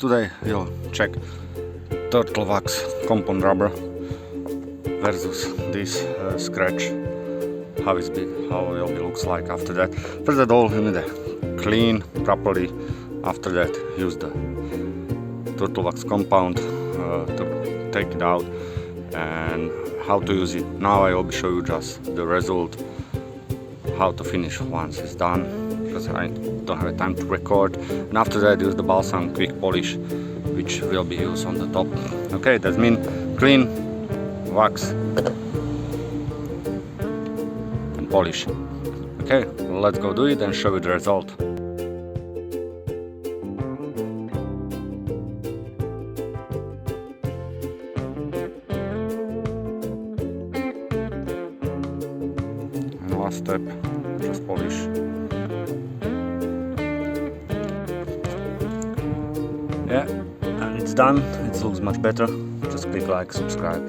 today we'll check Turtle Wax compound rubber versus this scratch, how it looks like after that. First of all, you need to clean properly. After that, use the Turtle Wax compound to take it out and how to use it. Now I will show you just the result, how to finish once it's done, because I don't have time to record. And after that, use the balsam quick polish, which will be used on the top. Okay, that means clean, wax and polish. Okay, let's go do it and show you the result. And last step, just polish. Yeah, and it's done. It looks much better. Just click like, subscribe.